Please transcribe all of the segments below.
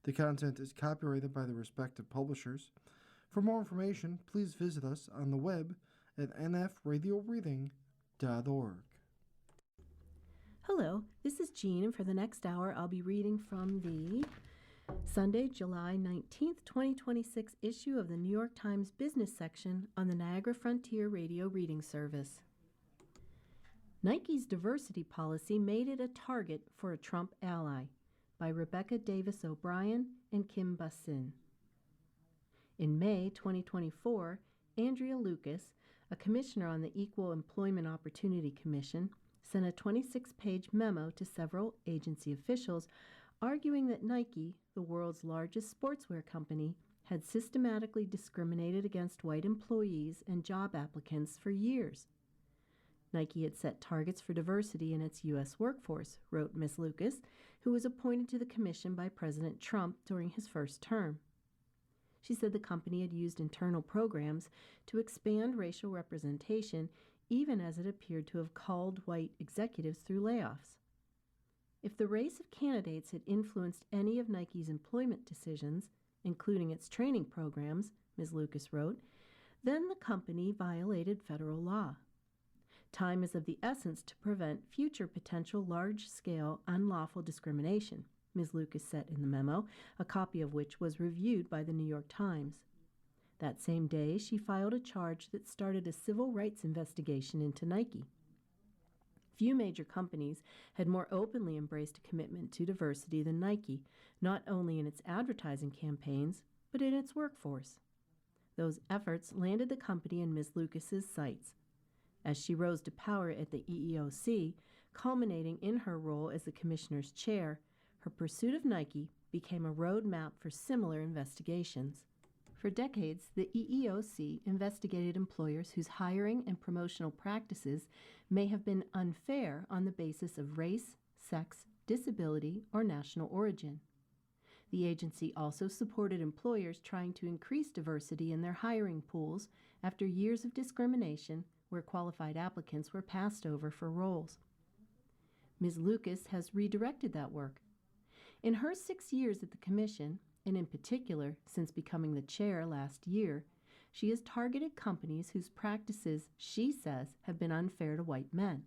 The content is copyrighted by the respective publishers. For more information, please visit us on the web at nfradioreading.org. Hello, this is Jean, and for the next hour, I'll be reading from the Sunday, July 19th, 2026 issue of the New York Times Business section on the Niagara Frontier Radio Reading Service. Nike's diversity policy made it a target for a Trump ally, by Rebecca Davis O'Brien and Kim Bassin. In May 2024, Andrea Lucas, a commissioner on the Equal Employment Opportunity Commission, sent a 26-page memo to several agency officials arguing that Nike, the world's largest sportswear company, had systematically discriminated against white employees and job applicants for years. Nike had set targets for diversity in its U.S. workforce, wrote Ms. Lucas, who was appointed to the commission by President Trump during his first term. She said the company had used internal programs to expand racial representation, even as it appeared to have culled white executives through layoffs. If the race of candidates had influenced any of Nike's employment decisions, including its training programs, Ms. Lucas wrote, then the company violated federal law. Time is of the essence to prevent future potential large-scale unlawful discrimination, Ms. Lucas said in the memo, a copy of which was reviewed by the New York Times. That same day, she filed a charge that started a civil rights investigation into Nike. Few major companies had more openly embraced a commitment to diversity than Nike, not only in its advertising campaigns, but in its workforce. Those efforts landed the company in Ms. Lucas's sights. As she rose to power at the EEOC, culminating in her role as the commissioner's chair, her pursuit of Nike became a roadmap for similar investigations. For decades, the EEOC investigated employers whose hiring and promotional practices may have been unfair on the basis of race, sex, disability, or national origin. The agency also supported employers trying to increase diversity in their hiring pools after years of discrimination where qualified applicants were passed over for roles. Ms. Lucas has redirected that work. In her 6 years at the Commission, and in particular since becoming the chair last year, she has targeted companies whose practices, she says, have been unfair to white men.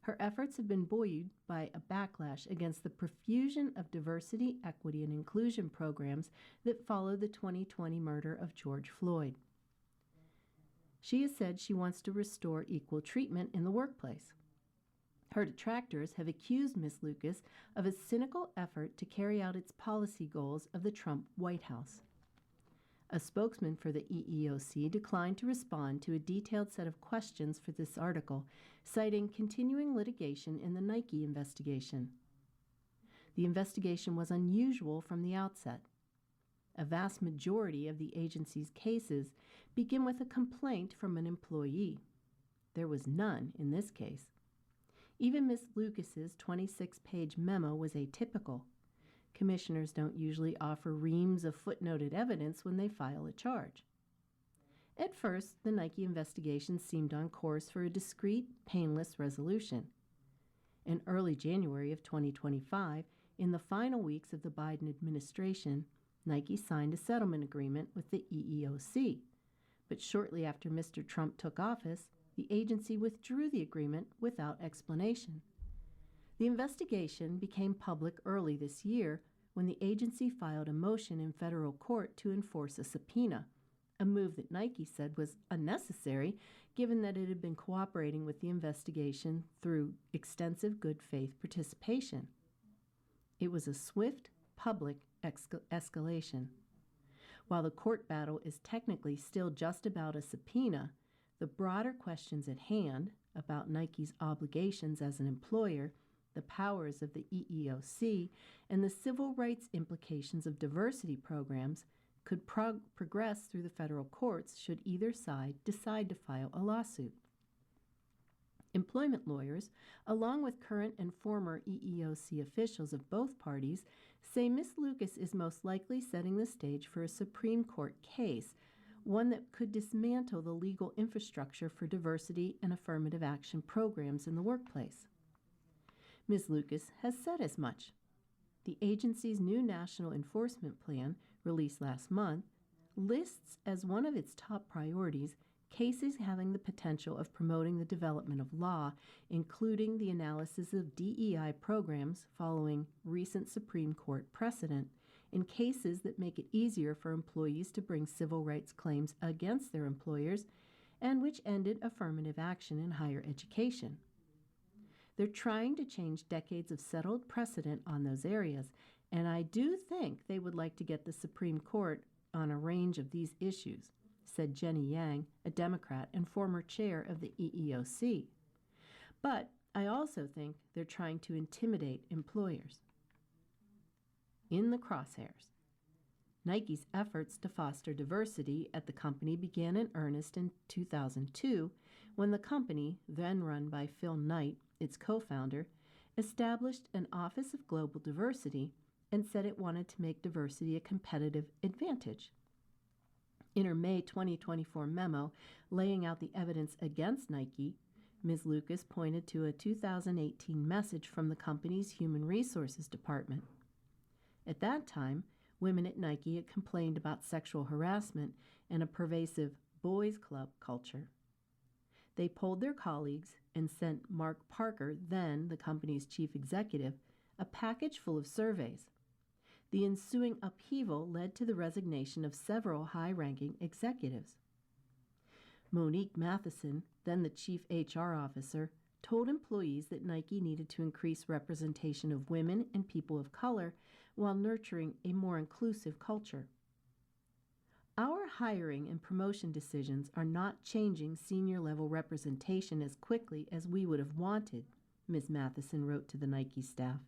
Her efforts have been buoyed by a backlash against the profusion of diversity, equity, and inclusion programs that followed the 2020 murder of George Floyd. She has said she wants to restore equal treatment in the workplace. Her detractors have accused Ms. Lucas of a cynical effort to carry out its policy goals of the Trump White House. A spokesman for the EEOC declined to respond to a detailed set of questions for this article, citing continuing litigation in the Nike investigation. The investigation was unusual from the outset. A vast majority of the agency's cases begin with a complaint from an employee. There was none in this case. Even Ms. Lucas's 26-page memo was atypical. Commissioners don't usually offer reams of footnoted evidence when they file a charge. At first, the Nike investigation seemed on course for a discreet, painless resolution. In early January of 2025, in the final weeks of the Biden administration, Nike signed a settlement agreement with the EEOC, but shortly after Mr. Trump took office, the agency withdrew the agreement without explanation. The investigation became public early this year when the agency filed a motion in federal court to enforce a subpoena, a move that Nike said was unnecessary given that it had been cooperating with the investigation through extensive good faith participation. It was a swift, public escalation. While the court battle is technically still just about a subpoena, the broader questions at hand about Nike's obligations as an employer, the powers of the EEOC, and the civil rights implications of diversity programs could progress through the federal courts should either side decide to file a lawsuit. Employment lawyers, along with current and former EEOC officials of both parties, say Ms. Lucas is most likely setting the stage for a Supreme Court case, one that could dismantle the legal infrastructure for diversity and affirmative action programs in the workplace. Ms. Lucas has said as much. The agency's new national enforcement plan, released last month, lists as one of its top priorities cases having the potential of promoting the development of law, including the analysis of DEI programs following recent Supreme Court precedent, in cases that make it easier for employees to bring civil rights claims against their employers, and which ended affirmative action in higher education. They're trying to change decades of settled precedent on those areas, and I do think they would like to get the Supreme Court on a range of these issues, said Jenny Yang, a Democrat and former chair of the EEOC. But I also think they're trying to intimidate employers. In the crosshairs, Nike's efforts to foster diversity at the company began in earnest in 2002 when the company, then run by Phil Knight, its co-founder, established an Office of Global Diversity and said it wanted to make diversity a competitive advantage. In her May 2024 memo laying out the evidence against Nike, Ms. Lucas pointed to a 2018 message from the company's Human Resources Department. At that time, women at Nike had complained about sexual harassment and a pervasive boys' club culture. They polled their colleagues and sent Mark Parker, then the company's chief executive, a package full of surveys. The ensuing upheaval led to the resignation of several high-ranking executives. Monique Matheson, then the chief HR officer, told employees that Nike needed to increase representation of women and people of color while nurturing a more inclusive culture. Our hiring and promotion decisions are not changing senior-level representation as quickly as we would have wanted, Ms. Matheson wrote to the Nike staff.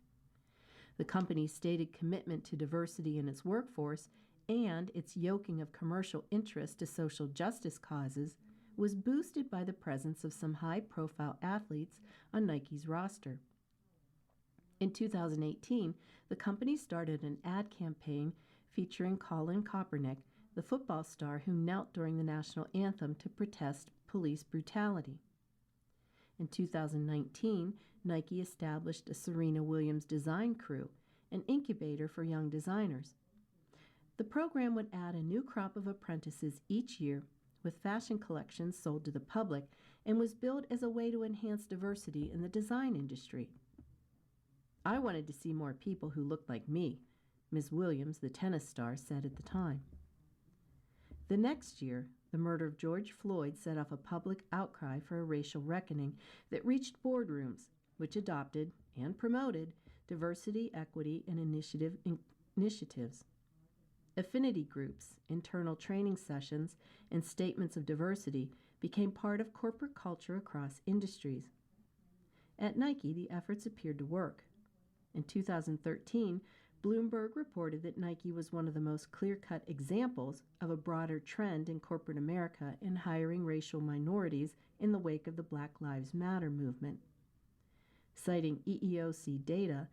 The company's stated commitment to diversity in its workforce and its yoking of commercial interest to social justice causes was boosted by the presence of some high-profile athletes on Nike's roster. In 2018, the company started an ad campaign featuring Colin Kaepernick, the football star who knelt during the national anthem to protest police brutality. In 2019, Nike established a Serena Williams Design Crew, an incubator for young designers. The program would add a new crop of apprentices each year, with fashion collections sold to the public, and was billed as a way to enhance diversity in the design industry. I wanted to see more people who looked like me, Ms. Williams, the tennis star, said at the time. The next year, the murder of George Floyd set off a public outcry for a racial reckoning that reached boardrooms, which adopted and promoted diversity, equity, and initiatives. Affinity groups, internal training sessions, and statements of diversity became part of corporate culture across industries. At Nike, the efforts appeared to work. In 2013, Bloomberg reported that Nike was one of the most clear-cut examples of a broader trend in corporate America in hiring racial minorities in the wake of the Black Lives Matter movement. Citing EEOC data,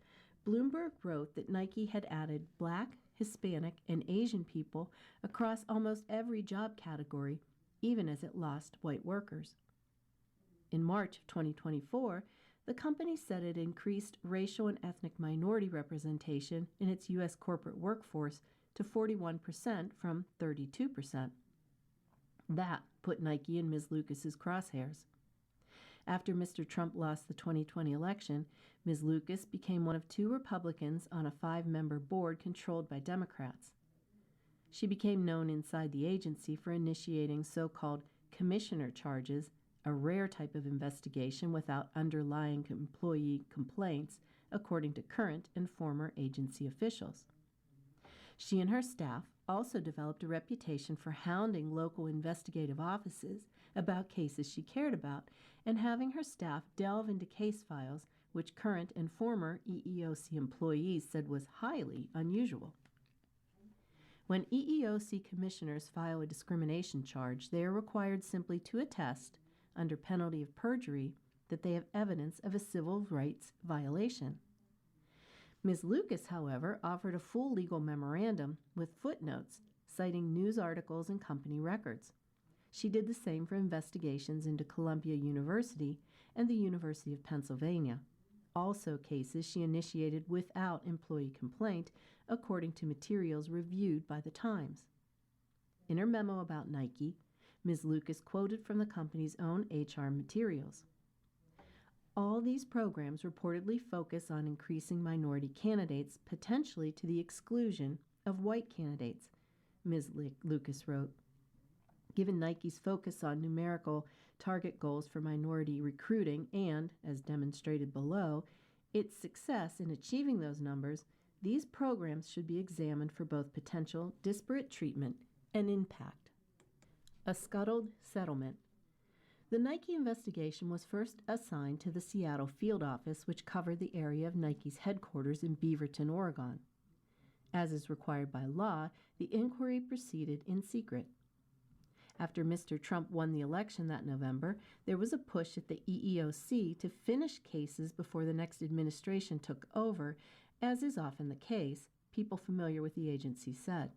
Bloomberg wrote that Nike had added Black, Hispanic, and Asian people across almost every job category, even as it lost white workers. In March of 2024, the company said it increased racial and ethnic minority representation in its U.S. corporate workforce to 41% from 32%. That put Nike in Ms. Lucas's crosshairs. After Mr. Trump lost the 2020 election, Ms. Lucas became one of 2 Republicans on a 5-member board controlled by Democrats. She became known inside the agency for initiating so-called commissioner charges, a rare type of investigation without underlying employee complaints, according to current and former agency officials. She and her staff also developed a reputation for hounding local investigative offices about cases she cared about and having her staff delve into case files which current and former EEOC employees said was highly unusual. When EEOC commissioners file a discrimination charge, they are required simply to attest, under penalty of perjury, that they have evidence of a civil rights violation. Ms. Lucas, however, offered a full legal memorandum with footnotes citing news articles and company records. She did the same for investigations into Columbia University and the University of Pennsylvania, also cases she initiated without employee complaint, according to materials reviewed by the Times. In her memo about Nike, Ms. Lucas quoted from the company's own HR materials. All these programs reportedly focus on increasing minority candidates, potentially to the exclusion of white candidates, Ms. Lucas wrote. Given Nike's focus on numerical target goals for minority recruiting and, as demonstrated below, its success in achieving those numbers, these programs should be examined for both potential disparate treatment and impact. A scuttled settlement. The Nike investigation was first assigned to the Seattle field office, which covered the area of Nike's headquarters in Beaverton, Oregon. As is required by law, the inquiry proceeded in secret. After Mr. Trump won the election that November, there was a push at the EEOC to finish cases before the next administration took over, as is often the case, people familiar with the agency said.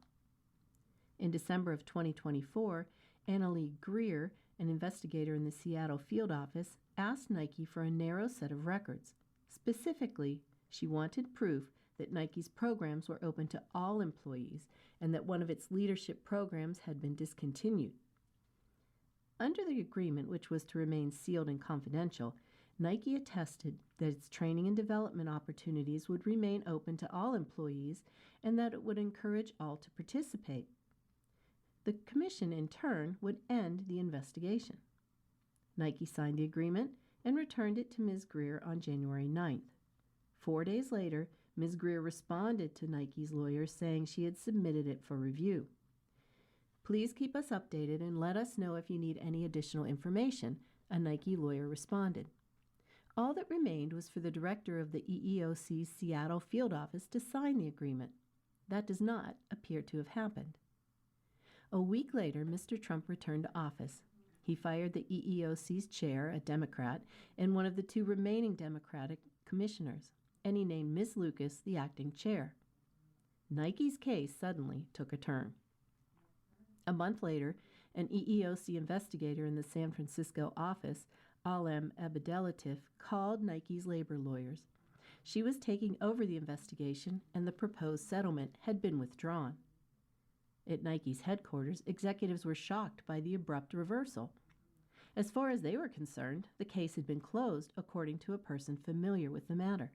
In December of 2024, Annalee Greer, an investigator in the Seattle field office, asked Nike for a narrow set of records. Specifically, she wanted proof that Nike's programs were open to all employees and that one of its leadership programs had been discontinued. Under the agreement, which was to remain sealed and confidential, Nike attested that its training and development opportunities would remain open to all employees and that it would encourage all to participate. The commission, in turn, would end the investigation. Nike signed the agreement and returned it to Ms. Greer on January 9th. 4 days later, Ms. Greer responded to Nike's lawyers saying she had submitted it for review. Please keep us updated and let us know if you need any additional information, a Nike lawyer responded. All that remained was for the director of the EEOC's Seattle field office to sign the agreement. That does not appear to have happened. A week later, Mr. Trump returned to office. He fired the EEOC's chair, a Democrat, and one of the two remaining Democratic commissioners, and he named Ms. Lucas the acting chair. Nike's case suddenly took a turn. A month later, an EEOC investigator in the San Francisco office, Alem Abdelatif, called Nike's labor lawyers. She was taking over the investigation, and the proposed settlement had been withdrawn. At Nike's headquarters, executives were shocked by the abrupt reversal. As far as they were concerned, the case had been closed, according to a person familiar with the matter.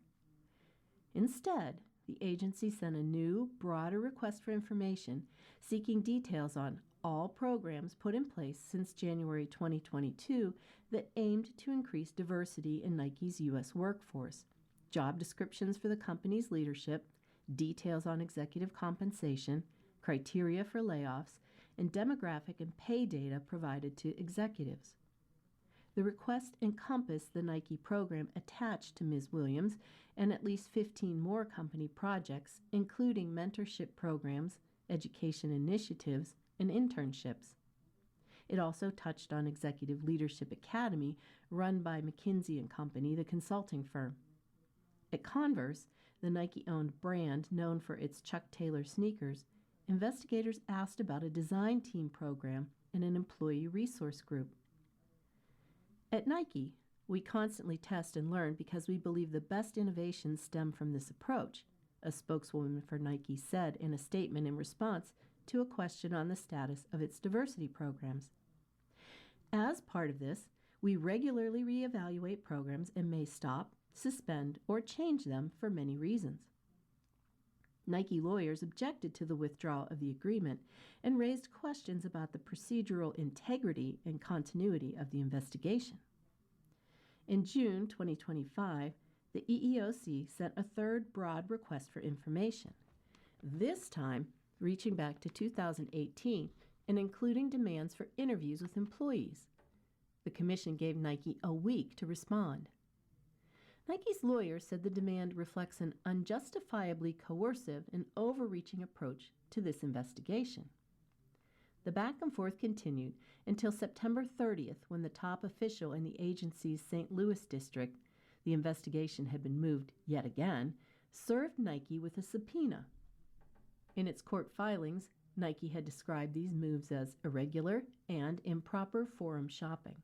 Instead, the agency sent a new, broader request for information seeking details on all programs put in place since January 2022 that aimed to increase diversity in Nike's U.S. workforce, job descriptions for the company's leadership, details on executive compensation, criteria for layoffs, and demographic and pay data provided to executives. The request encompassed the Nike program attached to Ms. Williams and at least 15 more company projects, including mentorship programs, education initiatives, and internships. It also touched on Executive Leadership Academy, run by McKinsey & Company, the consulting firm. At Converse, the Nike-owned brand known for its Chuck Taylor sneakers, investigators asked about a design team program and an employee resource group. At Nike, we constantly test and learn because we believe the best innovations stem from this approach, a spokeswoman for Nike said in a statement in response to a question on the status of its diversity programs. As part of this, we regularly reevaluate programs and may stop, suspend, or change them for many reasons. Nike lawyers objected to the withdrawal of the agreement and raised questions about the procedural integrity and continuity of the investigation. In June 2025, the EEOC sent a third broad request for information, this time reaching back to 2018 and including demands for interviews with employees. The commission gave Nike a week to respond. Nike's lawyers said the demand reflects an unjustifiably coercive and overreaching approach to this investigation. The back and forth continued until September 30th, when the top official in the agency's St. Louis district, the investigation had been moved yet again, served Nike with a subpoena. In its court filings, Nike had described these moves as irregular and improper forum shopping.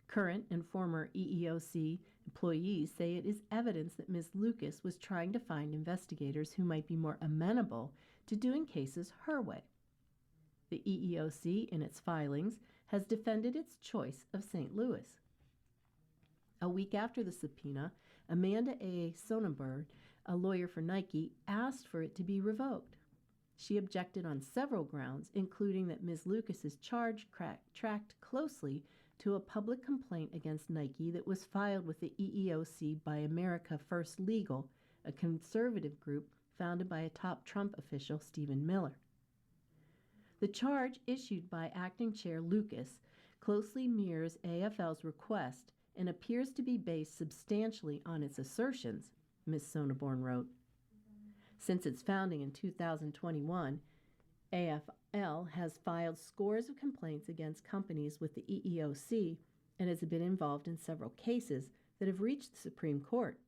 Current and former EEOC Employees say it is evidence that Ms. Lucas was trying to find investigators who might be more amenable to doing cases her way. The EEOC, in its filings, has defended its choice of St. Louis. A week after the subpoena, Amanda A. Sonnenberg, a lawyer for Nike, asked for it to be revoked. She objected on several grounds, including that Ms. Lucas's charge tracked closely to a public complaint against Nike that was filed with the EEOC by America First Legal, a conservative group founded by a top Trump official, Stephen Miller. The charge issued by Acting Chair Lucas closely mirrors AFL's request and appears to be based substantially on its assertions, Ms. Sonneborn wrote. Since its founding in 2021, AFL has filed scores of complaints against companies with the EEOC and has been involved in several cases that have reached the Supreme Court.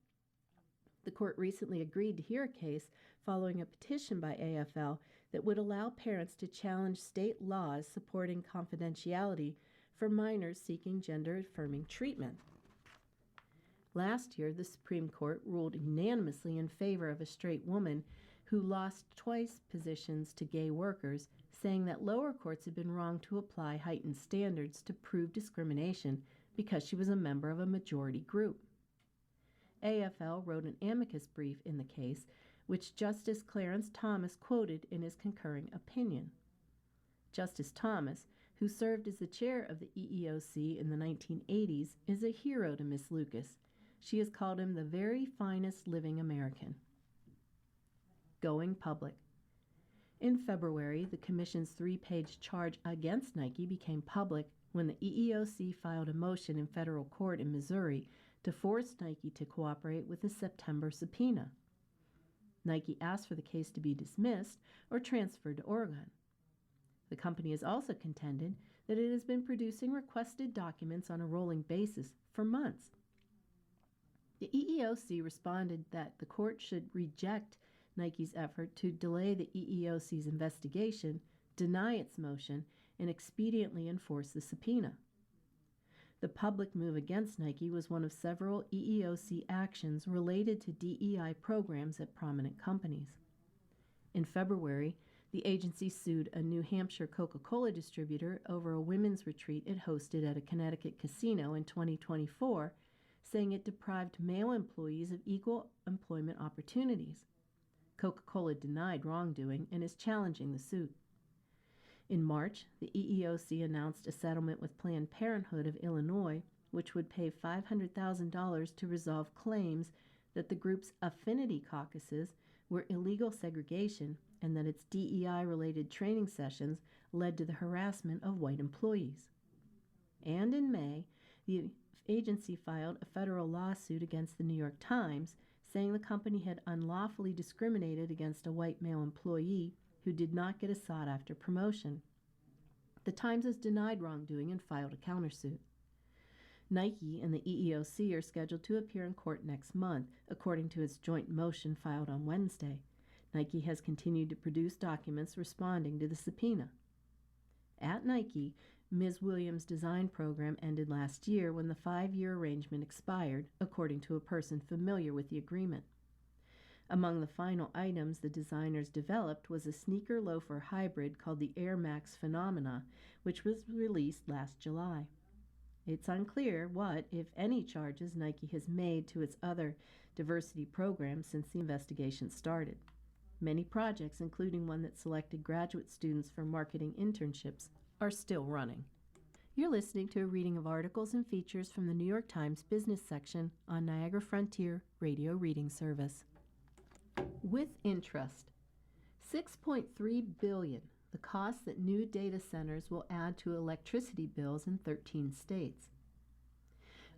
The court recently agreed to hear a case following a petition by AFL that would allow parents to challenge state laws supporting confidentiality for minors seeking gender-affirming treatment. Last year, the Supreme Court ruled unanimously in favor of a straight woman who lost twice positions to gay workers, saying that lower courts had been wrong to apply heightened standards to prove discrimination because she was a member of a majority group. AFL wrote an amicus brief in the case, which Justice Clarence Thomas quoted in his concurring opinion. Justice Thomas, who served as the chair of the EEOC in the 1980s, is a hero to Ms. Lucas. She has called him the very finest living American. Going public. In February, the Commission's 3-page charge against Nike became public when the EEOC filed a motion in federal court in Missouri to force Nike to cooperate with the September subpoena. Nike asked for the case to be dismissed or transferred to Oregon. The company has also contended that it has been producing requested documents on a rolling basis for months. The EEOC responded that the court should reject Nike's effort to delay the EEOC's investigation, deny its motion, and expediently enforce the subpoena. The public move against Nike was one of several EEOC actions related to DEI programs at prominent companies. In February, the agency sued a New Hampshire Coca-Cola distributor over a women's retreat it hosted at a Connecticut casino in 2024, saying it deprived male employees of equal employment opportunities. Coca-Cola denied wrongdoing and is challenging the suit. In March, the EEOC announced a settlement with Planned Parenthood of Illinois, which would pay $500,000 to resolve claims that the group's affinity caucuses were illegal segregation and that its DEI-related training sessions led to the harassment of white employees. And in May, the agency filed a federal lawsuit against the New York Times, saying the company had unlawfully discriminated against a white male employee who did not get a sought-after promotion. The Times has denied wrongdoing and filed a countersuit. Nike and the EEOC are scheduled to appear in court next month, according to its joint motion filed on Wednesday. Nike has continued to produce documents responding to the subpoena. At Nike, Ms. Williams' design program ended last year when the 5-year arrangement expired, according to a person familiar with the agreement. Among the final items the designers developed was a sneaker loafer hybrid called the Air Max Phenomena, which was released last July. It's unclear what, if any, charges Nike has made to its other diversity programs since the investigation started. Many projects, including one that selected graduate students for marketing internships, are still running. You're listening to a reading of articles and features from the New York Times business section on Niagara Frontier Radio Reading Service. With interest, $6.3 billion, the cost that new data centers will add to electricity bills in 13 states.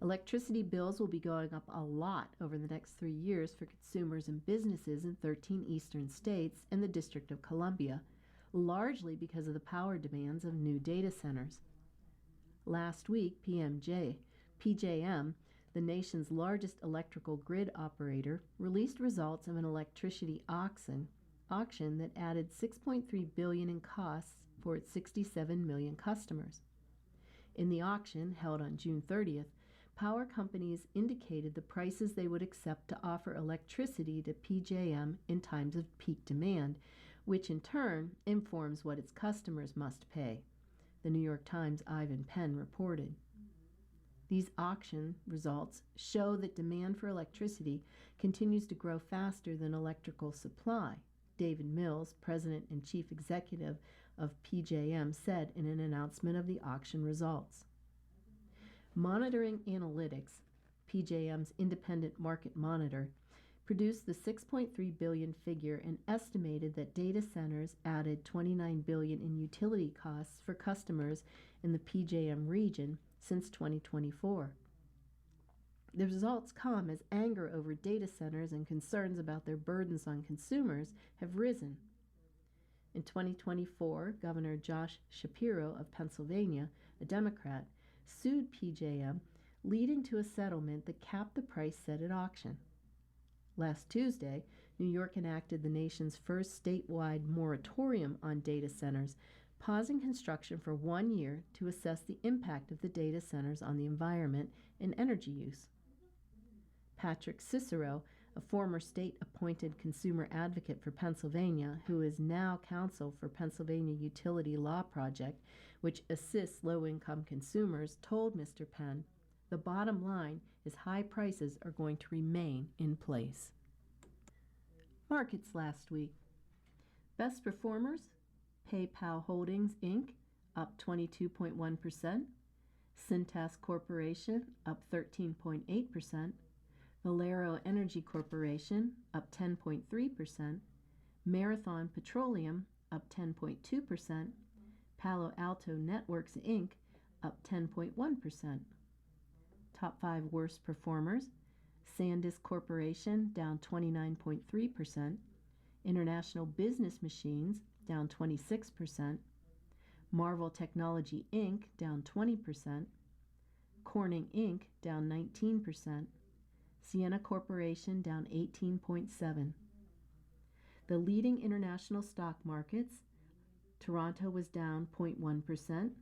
Electricity bills will be going up a lot over the next 3 years for consumers and businesses in 13 eastern states and the District of Columbia, largely because of the power demands of new data centers. Last week, PJM, the nation's largest electrical grid operator, released results of an electricity auction that added $6.3 billion in costs for its 67 million customers. In the auction, held on June 30th, power companies indicated the prices they would accept to offer electricity to PJM in times of peak demand, which in turn informs what its customers must pay, the New York Times' Ivan Penn reported. These auction results show that demand for electricity continues to grow faster than electrical supply, David Mills, president and chief executive of PJM, said in an announcement of the auction results. Monitoring Analytics, PJM's independent market monitor, produced the $6.3 billion figure and estimated that data centers added $29 billion in utility costs for customers in the PJM region since 2024. The results come as anger over data centers and concerns about their burdens on consumers have risen. In 2024, Governor Josh Shapiro of Pennsylvania, a Democrat, sued PJM, leading to a settlement that capped the price set at auction. Last Tuesday, New York enacted the nation's first statewide moratorium on data centers, pausing construction for 1 year to assess the impact of the data centers on the environment and energy use. Patrick Cicero, a former state-appointed consumer advocate for Pennsylvania, who is now counsel for Pennsylvania Utility Law Project, which assists low-income consumers, told Mr. Penn, "The bottom line is high prices are going to remain in place." Markets last week. Best performers: PayPal Holdings, Inc., up 22.1%, Cintas Corporation, up 13.8%, Valero Energy Corporation, up 10.3%, Marathon Petroleum, up 10.2%, Palo Alto Networks, Inc., up 10.1%. Top 5 worst performers: SanDisk Corporation, down 29.3%, International Business Machines, down 26%, Marvell Technology, Inc., down 20%, Corning, Inc., down 19%, Ciena Corporation, down 18.7%. The leading international stock markets: Toronto was down 0.1%,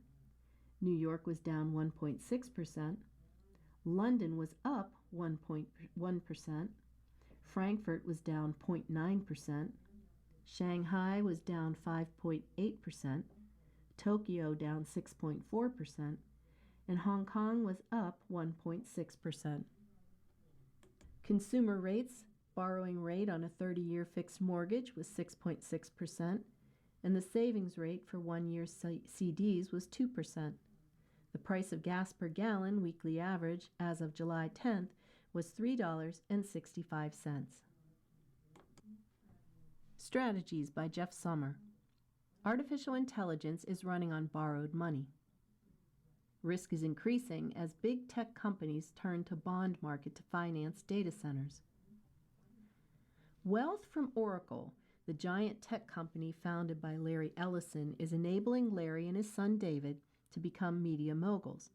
New York was down 1.6%, London was up 1.1%, Frankfurt was down 0.9%, Shanghai was down 5.8%, Tokyo down 6.4%, and Hong Kong was up 1.6%. Consumer rates: borrowing rate on a 30-year fixed mortgage was 6.6%, and the savings rate for 1-year CDs was 2%. The price of gas per gallon, weekly average, as of July 10th, was $3.65. Strategies by Jeff Sommer. Artificial intelligence is running on borrowed money. Risk is increasing as big tech companies turn to bond market to finance data centers. Wealth from Oracle, the giant tech company founded by Larry Ellison, is enabling Larry and his son David to become media moguls.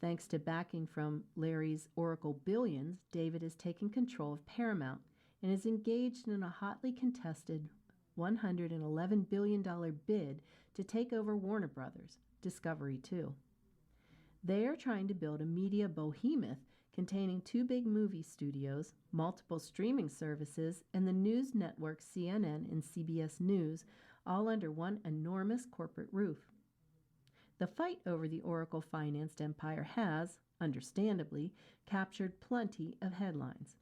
Thanks to backing from Larry's Oracle billions, David has taken control of Paramount and is engaged in a hotly contested $111 billion bid to take over Warner Brothers, Discovery too. They are trying to build a media behemoth containing 2 big movie studios, multiple streaming services, and the news networks CNN and CBS News, all under one enormous corporate roof. The fight over the Oracle-financed empire has, understandably, captured plenty of headlines.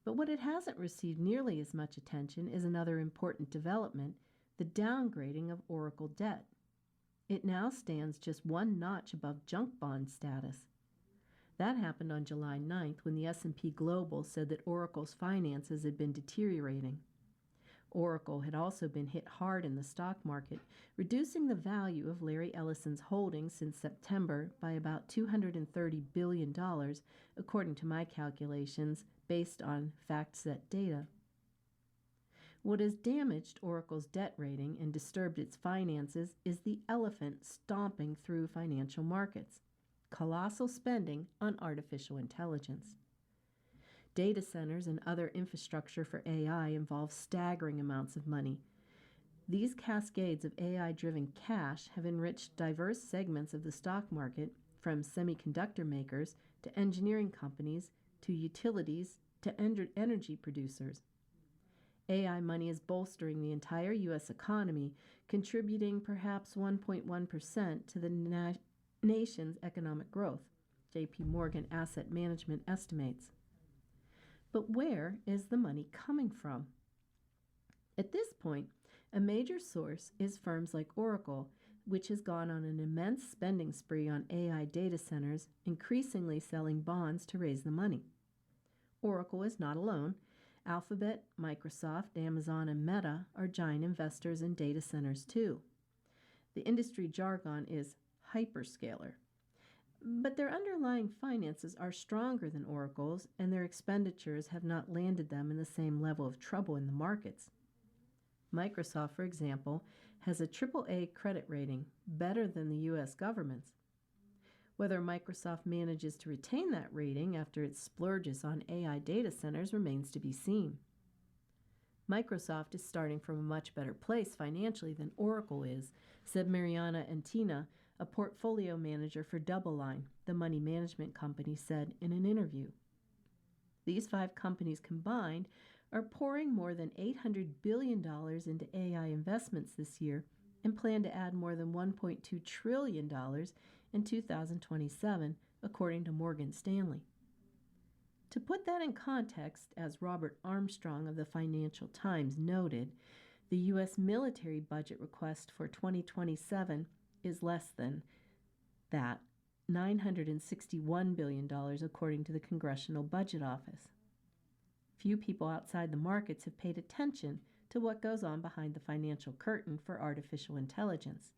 But what it hasn't received nearly as much attention is another important development: the downgrading of Oracle debt. It now stands just 1 notch above junk bond status. That happened on July 9th when the S&P Global said that Oracle's finances had been deteriorating. Oracle had also been hit hard in the stock market, reducing the value of Larry Ellison's holdings since September by about $230 billion, according to my calculations, based on FactSet data. What has damaged Oracle's debt rating and disturbed its finances is the elephant stomping through financial markets: colossal spending on artificial intelligence. Data centers and other infrastructure for AI involve staggering amounts of money. These cascades of AI-driven cash have enriched diverse segments of the stock market, from semiconductor makers to engineering companies, to utilities, to energy producers. AI money is bolstering the entire U.S. economy, contributing perhaps 1.1% to the nation's economic growth, J.P. Morgan Asset Management estimates. But where is the money coming from? At this point, a major source is firms like Oracle, which has gone on an immense spending spree on AI data centers, increasingly selling bonds to raise the money. Oracle is not alone. Alphabet, Microsoft, Amazon, and Meta are giant investors in data centers too. The industry jargon is hyperscaler. But their underlying finances are stronger than Oracle's, and their expenditures have not landed them in the same level of trouble in the markets. Microsoft, for example, has a AAA credit rating, better than the U.S. government's. Whether Microsoft manages to retain that rating after it splurges on AI data centers remains to be seen. Microsoft is starting from a much better place financially than Oracle is, said Mariana Antina, a portfolio manager for DoubleLine, the money management company said in an interview. These 5 companies combined are pouring more than $800 billion into AI investments this year and plan to add more than $1.2 trillion in 2027, according to Morgan Stanley. To put that in context, as Robert Armstrong of the Financial Times noted, the U.S. military budget request for 2027 is less than that, $961 billion, according to the Congressional Budget Office. Few people outside the markets have paid attention to what goes on behind the financial curtain for artificial intelligence.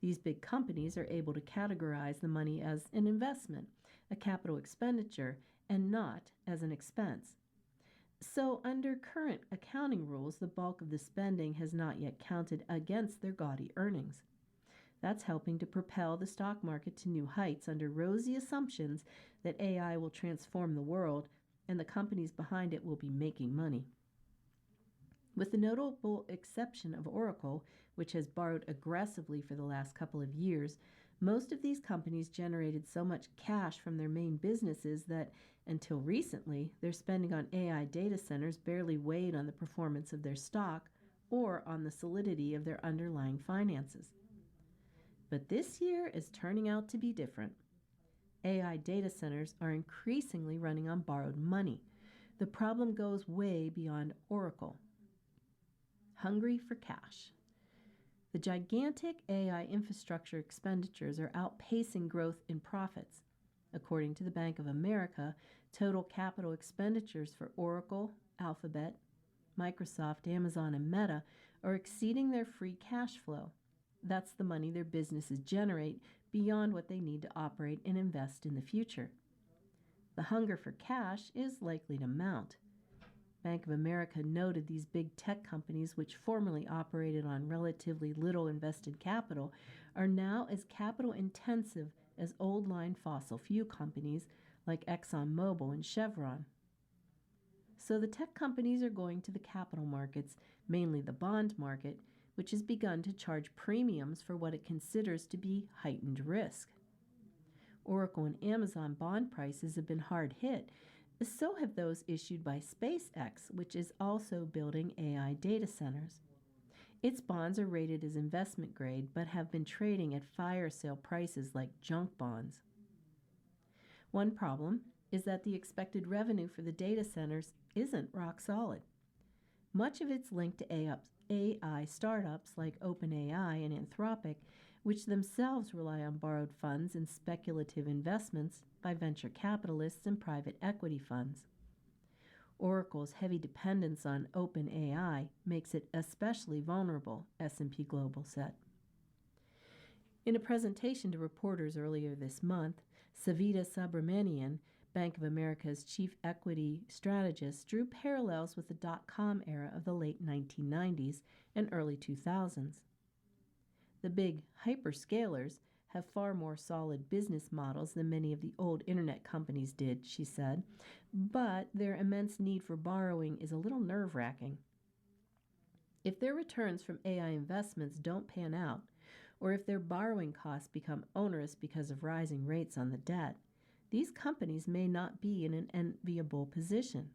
These big companies are able to categorize the money as an investment, a capital expenditure, and not as an expense. So, under current accounting rules, the bulk of the spending has not yet counted against their gaudy earnings. That's helping to propel the stock market to new heights under rosy assumptions that AI will transform the world and the companies behind it will be making money. With the notable exception of Oracle, which has borrowed aggressively for the last couple of years, most of these companies generated so much cash from their main businesses that, until recently, their spending on AI data centers barely weighed on the performance of their stock or on the solidity of their underlying finances. But this year is turning out to be different. AI data centers are increasingly running on borrowed money. The problem goes way beyond Oracle. Hungry for cash. The gigantic AI infrastructure expenditures are outpacing growth in profits. According to the Bank of America, total capital expenditures for Oracle, Alphabet, Microsoft, Amazon, and Meta are exceeding their free cash flow. That's the money their businesses generate beyond what they need to operate and invest in the future. The hunger for cash is likely to mount. Bank of America noted these big tech companies, which formerly operated on relatively little invested capital, are now as capital intensive as old-line fossil fuel companies like ExxonMobil and Chevron. So the tech companies are going to the capital markets, mainly the bond market, which has begun to charge premiums for what it considers to be heightened risk. Oracle and Amazon bond prices have been hard hit, so have those issued by SpaceX, which is also building AI data centers. Its bonds are rated as investment grade, but have been trading at fire sale prices like junk bonds. One problem is that the expected revenue for the data centers isn't rock solid. Much of it's linked to AI startups like OpenAI and Anthropic, which themselves rely on borrowed funds and speculative investments by venture capitalists and private equity funds. Oracle's heavy dependence on OpenAI makes it especially vulnerable, S&P Global said. In a presentation to reporters earlier this month, Savita Subramanian, Bank of America's chief equity strategist, drew parallels with the dot-com era of the late 1990s and early 2000s. The big hyperscalers have far more solid business models than many of the old internet companies did, she said, but their immense need for borrowing is a little nerve-wracking. If their returns from AI investments don't pan out, or if their borrowing costs become onerous because of rising rates on the debt, these companies may not be in an enviable position.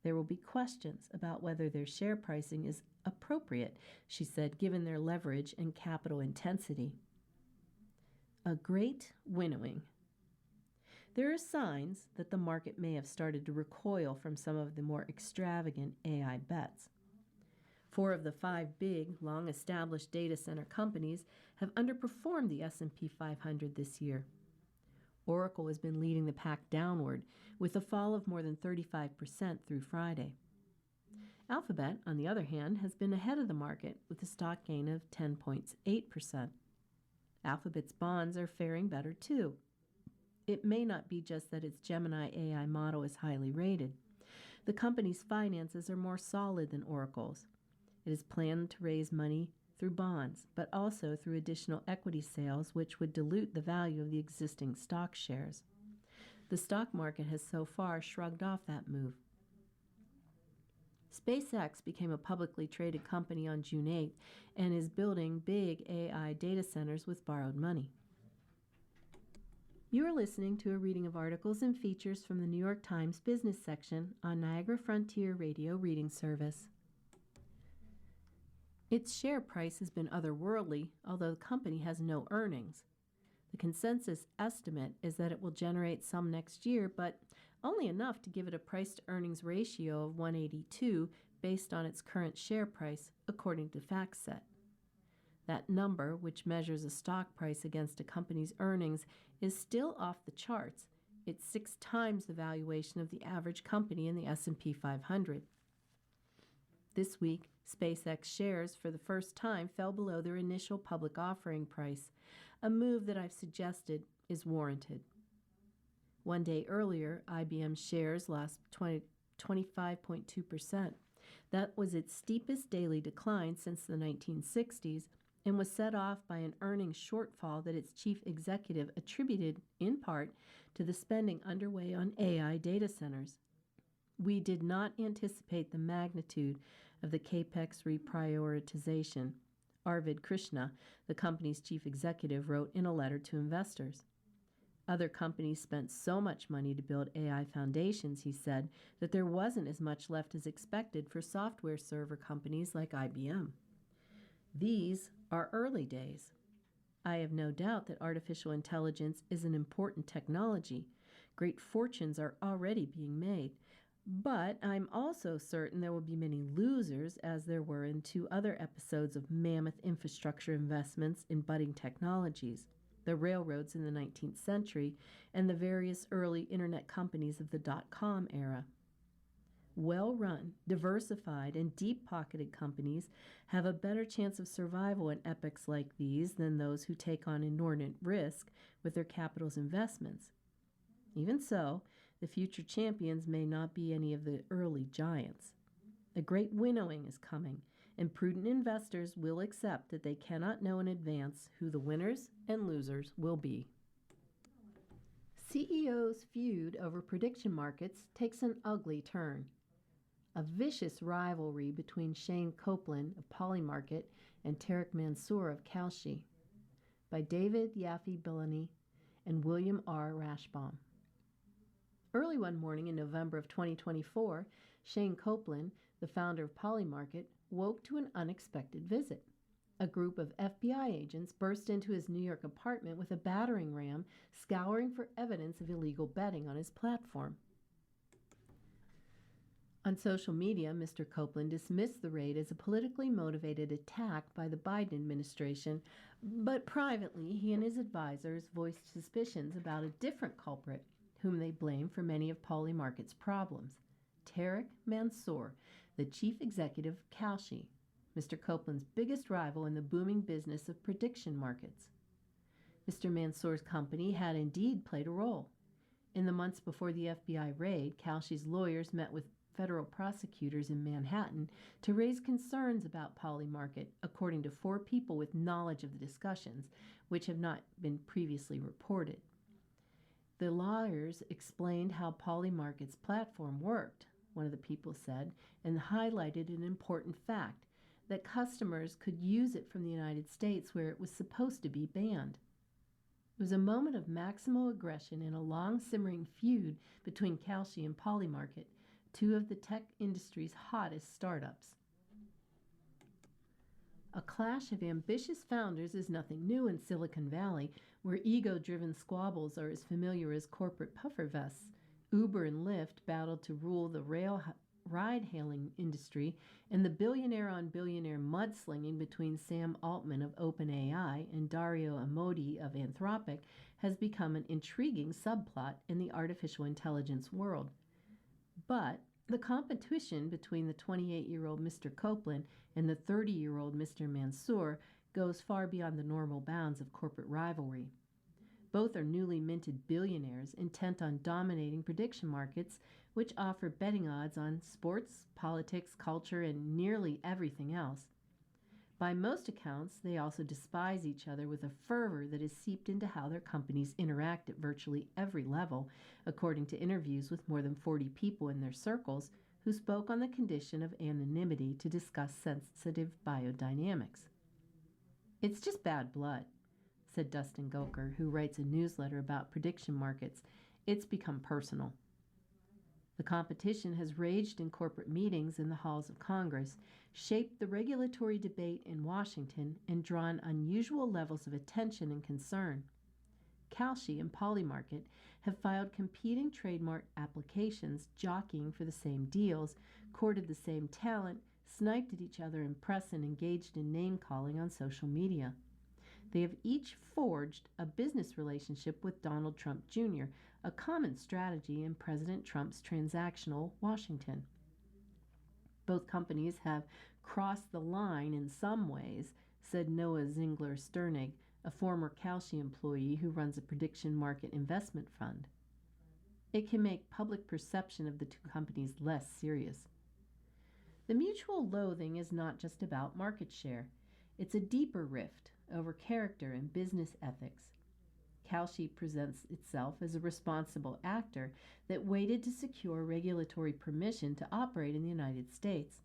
There will be questions about whether their share pricing is appropriate, she said, given their leverage and capital intensity. A great winnowing. There are signs that the market may have started to recoil from some of the more extravagant AI bets. 4 of the 5 big, long-established data center companies have underperformed the S&P 500 this year. Oracle has been leading the pack downward, with a fall of more than 35% through Friday. Alphabet, on the other hand, has been ahead of the market, with a stock gain of 10.8%. Alphabet's bonds are faring better, too. It may not be just that its Gemini AI model is highly rated. The company's finances are more solid than Oracle's. It is planned to raise money through bonds, but also through additional equity sales, which would dilute the value of the existing stock shares. The stock market has so far shrugged off that move. SpaceX became a publicly traded company on June 8th and is building big AI data centers with borrowed money. You are listening to a reading of articles and features from the New York Times business section on Niagara Frontier Radio Reading Service. Its share price has been otherworldly, although the company has no earnings. The consensus estimate is that it will generate some next year, but only enough to give it a price-to-earnings ratio of 182 based on its current share price, according to FactSet. That number, which measures a stock price against a company's earnings, is still off the charts. It's 6 times the valuation of the average company in the S&P 500. This week, SpaceX shares for the first time fell below their initial public offering price, a move that I've suggested is warranted. One day earlier, IBM shares lost 25.2%. That was its steepest daily decline since the 1960s and was set off by an earnings shortfall that its chief executive attributed, in part, to the spending underway on AI data centers. We did not anticipate the magnitude of the CapEx reprioritization, Arvind Krishna, the company's chief executive, wrote in a letter to investors. Other companies spent so much money to build AI foundations, he said, that there wasn't as much left as expected for software server companies like IBM. These are early days. I have no doubt that artificial intelligence is an important technology. Great fortunes are already being made. But I'm also certain there will be many losers, as there were in 2 other episodes of mammoth infrastructure investments in budding technologies, the railroads in the 19th century and the various early internet companies of the dot-com era. Well-run, diversified, and deep-pocketed companies have a better chance of survival in epochs like these than those who take on inordinate risk with their capital's investments. Even so, the future champions may not be any of the early giants. A great winnowing is coming, and prudent investors will accept that they cannot know in advance who the winners and losers will be. CEO's feud over prediction markets takes an ugly turn. A vicious rivalry between Shane Copeland of Polymarket and Tarek Mansour of Kalshi, by David Yaffe-Bellany and William R. Rashbaum. Early one morning in November of 2024, Shane Copeland, the founder of Polymarket, woke to an unexpected visit. A group of FBI agents burst into his New York apartment with a battering ram, scouring for evidence of illegal betting on his platform. On social media, Mr. Copeland dismissed the raid as a politically motivated attack by the Biden administration, but privately he and his advisors voiced suspicions about a different culprit, whom they blame for many of Polymarket's problems, Tarek Mansour, the chief executive of Kalshi, Mr. Copeland's biggest rival in the booming business of prediction markets. Mr. Mansour's company had indeed played a role. In the months before the FBI raid, Kalshi's lawyers met with federal prosecutors in Manhattan to raise concerns about Polymarket, according to 4 people with knowledge of the discussions, which have not been previously reported. The lawyers explained how Polymarket's platform worked, one of the people said, and highlighted an important fact, that customers could use it from the United States where it was supposed to be banned. It was a moment of maximal aggression in a long simmering feud between Kalshi and Polymarket, two of the tech industry's hottest startups. A clash of ambitious founders is nothing new in Silicon Valley, where ego-driven squabbles are as familiar as corporate puffervests. Uber and Lyft battled to rule the ride-hailing industry, and the billionaire-on-billionaire mudslinging between Sam Altman of OpenAI and Dario Amodei of Anthropic has become an intriguing subplot in the artificial intelligence world. But the competition between the 28-year-old Mr. Copeland and the 30-year-old Mr. Mansour goes far beyond the normal bounds of corporate rivalry. Both are newly minted billionaires intent on dominating prediction markets, which offer betting odds on sports, politics, culture, and nearly everything else. By most accounts, they also despise each other with a fervor that is seeped into how their companies interact at virtually every level, according to interviews with more than 40 people in their circles who spoke on the condition of anonymity to discuss sensitive biodynamics. "It's just bad blood," said Dustin Goker, who writes a newsletter about prediction markets. "It's become personal." The competition has raged in corporate meetings in the halls of Congress, shaped the regulatory debate in Washington, and drawn unusual levels of attention and concern. Kalshi and Polymarket have filed competing trademark applications, jockeying for the same deals, courted the same talent, sniped at each other in press, and engaged in name-calling on social media. They have each forged a business relationship with Donald Trump Jr., a common strategy in President Trump's transactional Washington. Both companies have crossed the line in some ways, said Noah Zingler-Sternig, a former Kalshi employee who runs a prediction market investment fund. It can make public perception of the two companies less serious. The mutual loathing is not just about market share. It's a deeper rift over character and business ethics. Kalshi presents itself as a responsible actor that waited to secure regulatory permission to operate in the United States.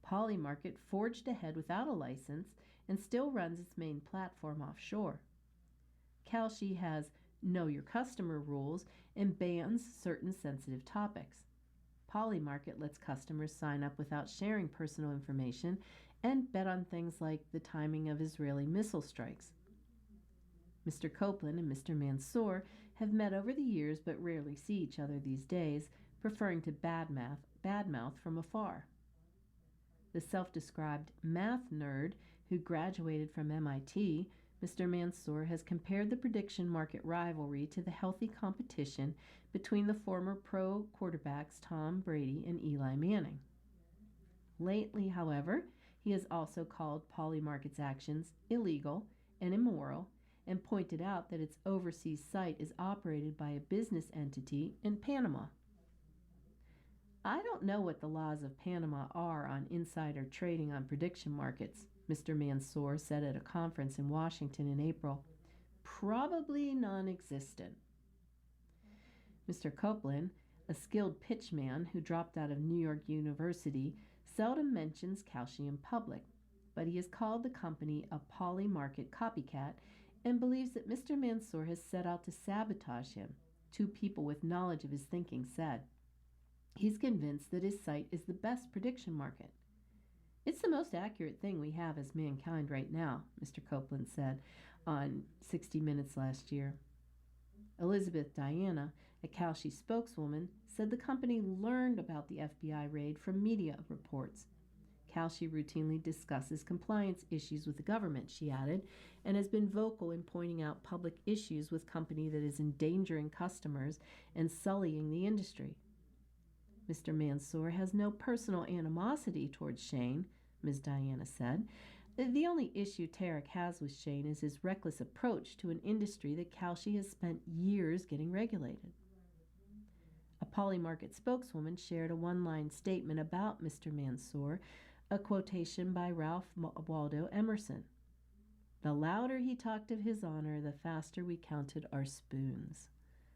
Polymarket forged ahead without a license and still runs its main platform offshore. Kalshi has know your customer rules and bans certain sensitive topics. Polymarket lets customers sign up without sharing personal information and bet on things like the timing of Israeli missile strikes. Mr. Copeland and Mr. Mansour have met over the years but rarely see each other these days, preferring to badmouth from afar. The self-described math nerd who graduated from MIT, Mr. Mansour has compared the prediction market rivalry to the healthy competition between the former pro quarterbacks Tom Brady and Eli Manning. Lately, however, he has also called Polymarket's actions illegal and immoral and pointed out that its overseas site is operated by a business entity in Panama. "I don't know what the laws of Panama are on insider trading on prediction markets," Mr. Mansour said at a conference in Washington in April. "Probably non-existent." Mr. Copeland, a skilled pitchman who dropped out of New York University, seldom mentions Kalshi in public, but he has called the company a Polymarket copycat and believes that Mr. Mansour has set out to sabotage him, two people with knowledge of his thinking said. He's convinced that his site is the best prediction market. "It's the most accurate thing we have as mankind right now," Mr. Copeland said on 60 Minutes last year. Elizabeth Diana, a Kalshi spokeswoman, said the company learned about the FBI raid from media reports. Kalshi routinely discusses compliance issues with the government, she added, and has been vocal in pointing out public issues with company that is endangering customers and sullying the industry. Mr. Mansour has no personal animosity towards Shane, Ms. Diana said. The only issue Tarek has with Shane is his reckless approach to an industry that Kalshi has spent years getting regulated. A Polymarket spokeswoman shared a one-line statement about Mr. Mansour, a quotation by Ralph Waldo Emerson. "The louder he talked of his honor, the faster we counted our spoons."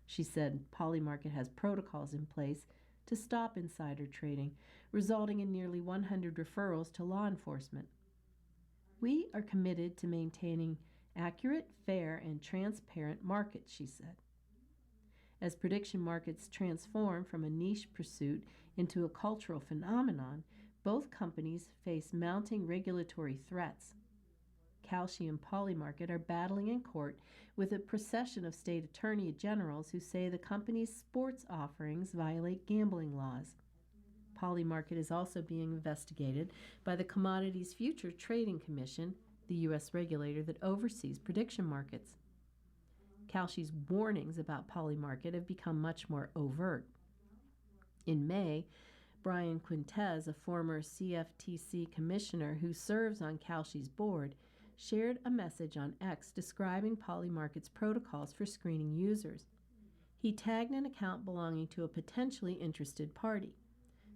She said Polymarket has protocols in place to stop insider trading, resulting in nearly 100 referrals to law enforcement. "We are committed to maintaining Accurate, fair, and transparent markets, she said. As prediction markets transform from a niche pursuit into a cultural phenomenon, both companies face mounting regulatory threats. Kalshi and Polymarket are battling in court with a procession of state attorney generals who say the company's sports offerings violate gambling laws. Polymarket is also being investigated by the Commodities Future Trading Commission, the U.S. regulator that oversees prediction markets. Kalshi's warnings about Polymarket have become much more overt. In May, Brian Quintez, a former CFTC commissioner who serves on Kalshi's board, shared a message on X describing Polymarket's protocols for screening users. He tagged an account belonging to a potentially interested party,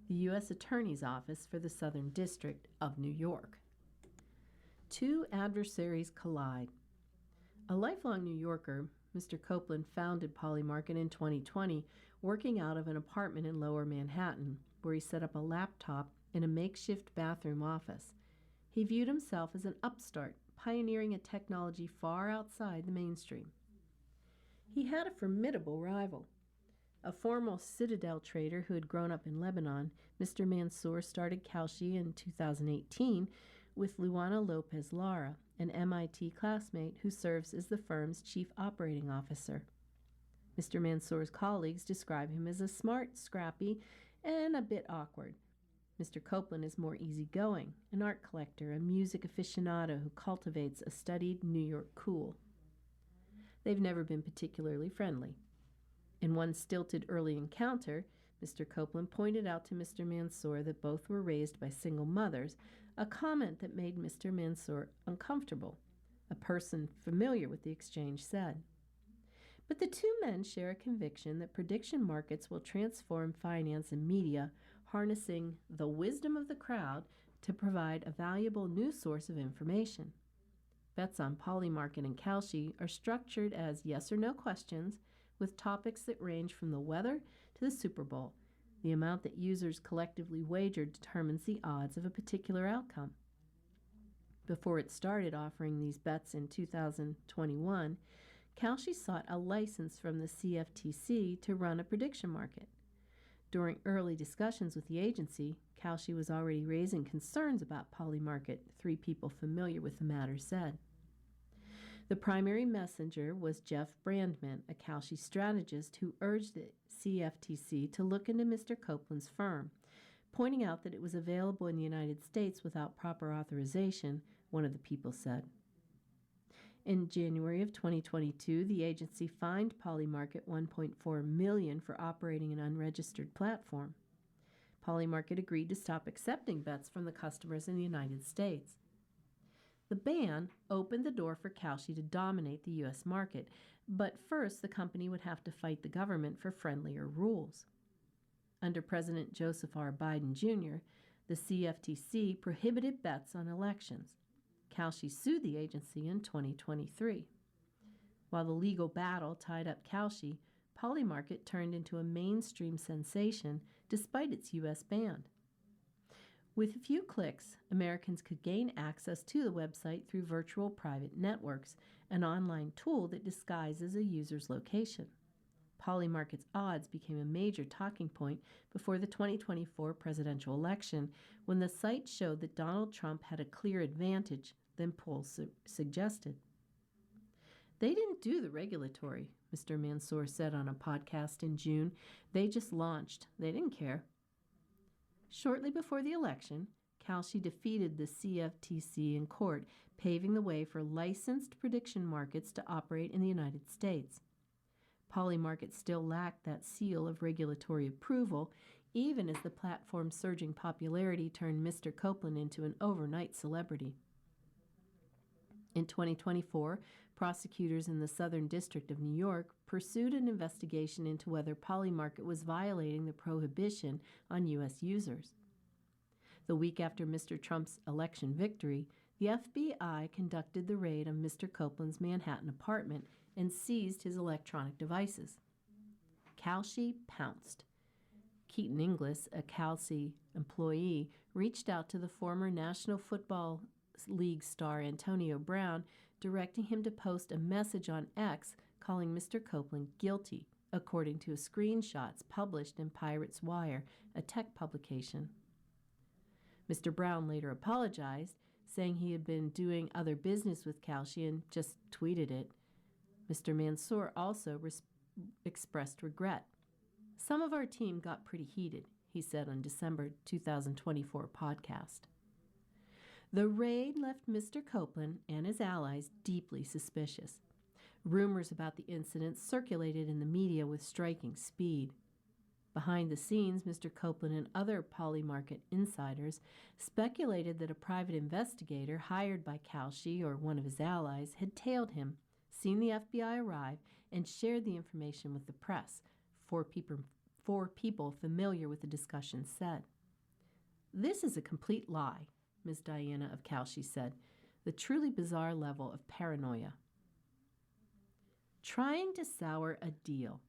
the U.S. Attorney's Office for the Southern District of New York. Two adversaries collide. A lifelong New Yorker, Mr. Copeland founded Polymarket in 2020, working out of an apartment in Lower Manhattan, where he set up a laptop in a makeshift bathroom office. He viewed himself as an upstart, pioneering a technology far outside the mainstream. He had a formidable rival. A former Citadel trader who had grown up in Lebanon, Mr. Mansour started Kalshi in 2018 with Luana Lopez Lara, an MIT classmate who serves as the firm's chief operating officer. Mr. Mansour's colleagues describe him as a smart, scrappy, and a bit awkward. Mr. Copeland is more easygoing, an art collector, a music aficionado who cultivates a studied New York cool. They've never been particularly friendly. In one stilted early encounter, Mr. Copeland pointed out to Mr. Mansour that both were raised by single mothers, a comment that made Mr. Mansour uncomfortable, a person familiar with the exchange said. But the two men share a conviction that prediction markets will transform finance and media, harnessing the wisdom of the crowd to provide a valuable new source of information. Bets on Polymarket and Kalshi are structured as yes or no questions with topics that range from the weather to the Super Bowl. The amount that users collectively wager determines the odds of a particular outcome. Before it started offering these bets in 2021, Kalshi sought a license from the CFTC to run a prediction market. During early discussions with the agency, Kalshi was already raising concerns about Polymarket, three people familiar with the matter said. The primary messenger was Jeff Brandman, a Kalshi strategist who urged the CFTC to look into Mr. Copeland's firm, pointing out that it was available in the United States without proper authorization, one of the people said. In January of 2022, the agency fined Polymarket $1.4 million for operating an unregistered platform. Polymarket agreed to stop accepting bets from the customers in the United States. The ban opened the door for Kalshi to dominate the U.S. market, but first the company would have to fight the government for friendlier rules. Under President Joseph R. Biden Jr., the CFTC prohibited bets on elections. Kalshi sued the agency in 2023. While the legal battle tied up Kalshi, Polymarket turned into a mainstream sensation despite its U.S. ban. With a few clicks, Americans could gain access to the website through virtual private networks, an online tool that disguises a user's location. Polymarket's odds became a major talking point before the 2024 presidential election when the site showed that Donald Trump had a clear advantage than polls suggested. They didn't do the regulatory, Mr. Mansour said on a podcast in June. They just launched. They didn't care. Shortly before the election, Kalshi defeated the CFTC in court, paving the way for licensed prediction markets to operate in the United States. Polymarket still lacked that seal of regulatory approval, even as the platform's surging popularity turned Mr. Copeland into an overnight celebrity. In 2024, prosecutors in the Southern District of New York pursued an investigation into whether Polymarket was violating the prohibition on U.S. users. The week after Mr. Trump's election victory, the FBI conducted the raid on Mr. Copeland's Manhattan apartment and seized his electronic devices. Kalshi pounced. Keaton Inglis, a Kalshi employee, reached out to the former National Football League star Antonio Brown directing him to post a message on X calling Mr. Copeland guilty, according to screenshots published in Pirates Wire, a tech publication. Mr. Brown later apologized, saying he had been doing other business with Kalshi and just tweeted it. Mr. Mansour also expressed regret. "Some of our team got pretty heated," he said on December 2024 podcast. The raid left Mr. Copeland and his allies deeply suspicious. Rumors about the incident circulated in the media with striking speed. Behind the scenes, Mr. Copeland and other Polymarket insiders speculated that a private investigator hired by Kalshi or one of his allies had tailed him, seen the FBI arrive, and shared the information with the press, four people familiar with the discussion said. "This is a complete lie," Ms. Diana of Kalshi said, "the truly bizarre level of paranoia." Trying to sour a deal.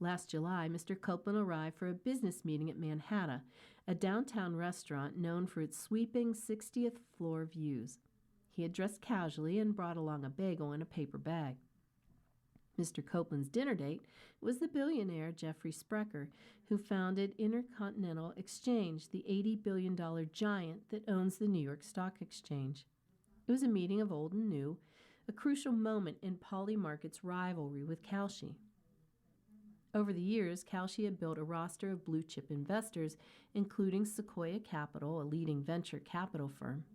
Last July, Mr. Copeland arrived for a business meeting at Manhattan, a downtown restaurant known for its sweeping 60th floor views. He had dressed casually and brought along a bagel in a paper bag. Mr. Copeland's dinner date was the billionaire Jeffrey Sprecher, who founded Intercontinental Exchange, the $80 billion giant that owns the New York Stock Exchange. It was a meeting of old and new, a crucial moment in Polymarket's rivalry with Kalshi. Over the years, Kalshi had built a roster of blue-chip investors, including Sequoia Capital, a leading venture capital firm.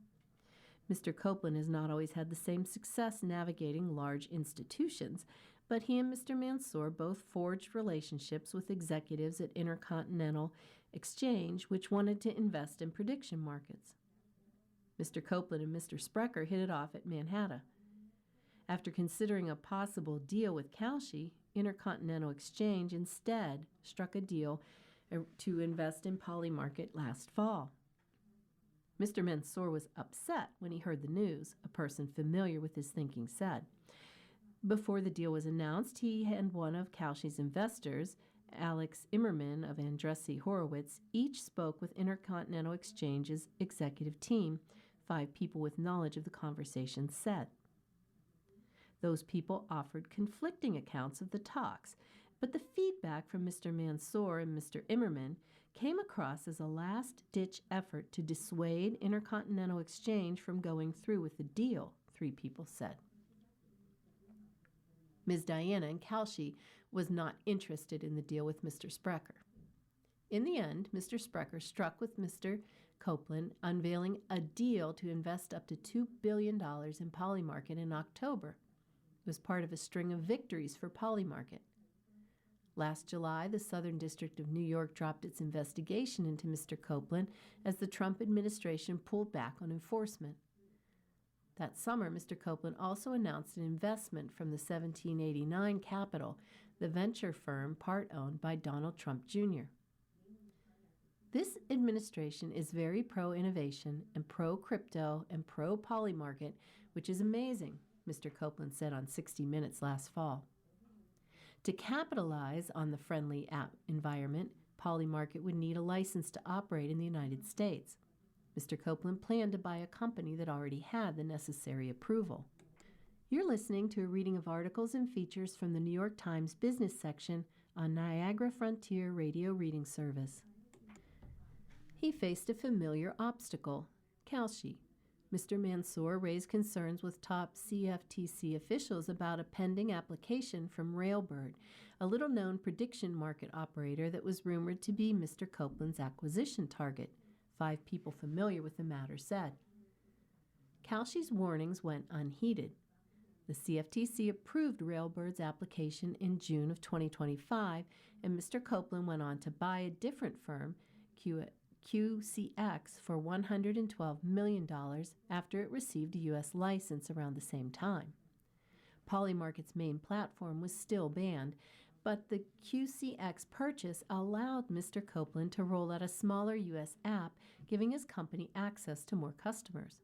Mr. Copeland has not always had the same success navigating large institutions, but he and Mr. Mansour both forged relationships with executives at Intercontinental Exchange, which wanted to invest in prediction markets. Mr. Copeland and Mr. Sprecher hit it off at Manhattan. After considering a possible deal with Kalshi, Intercontinental Exchange instead struck a deal to invest in Polymarket last fall. Mr. Mansour was upset when he heard the news, a person familiar with his thinking said. Before the deal was announced, he and one of Kalshi's investors, Alex Immerman of Andreessen Horowitz, each spoke with Intercontinental Exchange's executive team, 5 people with knowledge of the conversation said. Those people offered conflicting accounts of the talks, but the feedback from Mr. Mansour and Mr. Immerman came across as a last-ditch effort to dissuade Intercontinental Exchange from going through with the deal, 3 people said. Ms. Diana and Kalshi was not interested in the deal with Mr. Sprecher. In the end, Mr. Sprecher struck with Mr. Copeland, unveiling a deal to invest up to $2 billion in Polymarket in October. It was part of a string of victories for Polymarket. Last July, the Southern District of New York dropped its investigation into Mr. Copeland as the Trump administration pulled back on enforcement. That summer, Mr. Copeland also announced an investment from the 1789 Capital, the venture firm part-owned by Donald Trump Jr. This administration is very pro-innovation and pro-crypto and pro-Polymarket, which is amazing, Mr. Copeland said on 60 Minutes last fall. To capitalize on the friendly app environment, Polymarket would need a license to operate in the United States. Mr. Copeland planned to buy a company that already had the necessary approval. You're listening to a reading of articles and features from the New York Times business section on Niagara Frontier Radio Reading Service. He faced a familiar obstacle, Kalshi. Mr. Mansour raised concerns with top CFTC officials about a pending application from Railbird, a little-known prediction market operator that was rumored to be Mr. Copeland's acquisition target, 5 people familiar with the matter said. Kalshi's warnings went unheeded. The CFTC approved Railbird's application in June of 2025, and Mr. Copeland went on to buy a different firm, QCX, for $112 million after it received a U.S. license around the same time. Polymarket's main platform was still banned, but the QCX purchase allowed Mr. Copeland to roll out a smaller U.S. app, giving his company access to more customers.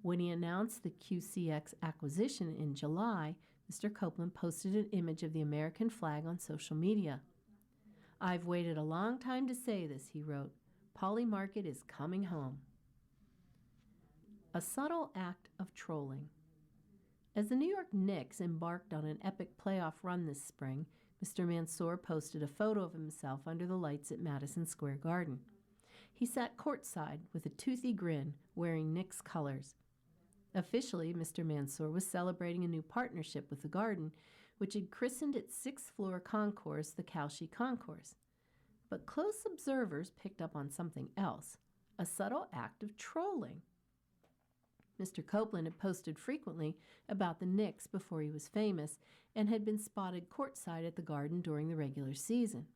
When he announced the QCX acquisition in July, Mr. Copeland posted an image of the American flag on social media. "I've waited a long time to say this," he wrote. "Polymarket is coming home." A subtle act of trolling. As the New York Knicks embarked on an epic playoff run this spring, Mr. Mansour posted a photo of himself under the lights at Madison Square Garden. He sat courtside with a toothy grin, wearing Knicks colors. Officially, Mr. Mansour was celebrating a new partnership with the Garden, which had christened its sixth-floor concourse the Kalshi Concourse. But close observers picked up on something else, a subtle act of trolling. Mr. Copeland had posted frequently about the Knicks before he was famous and had been spotted courtside at the Garden during the regular season.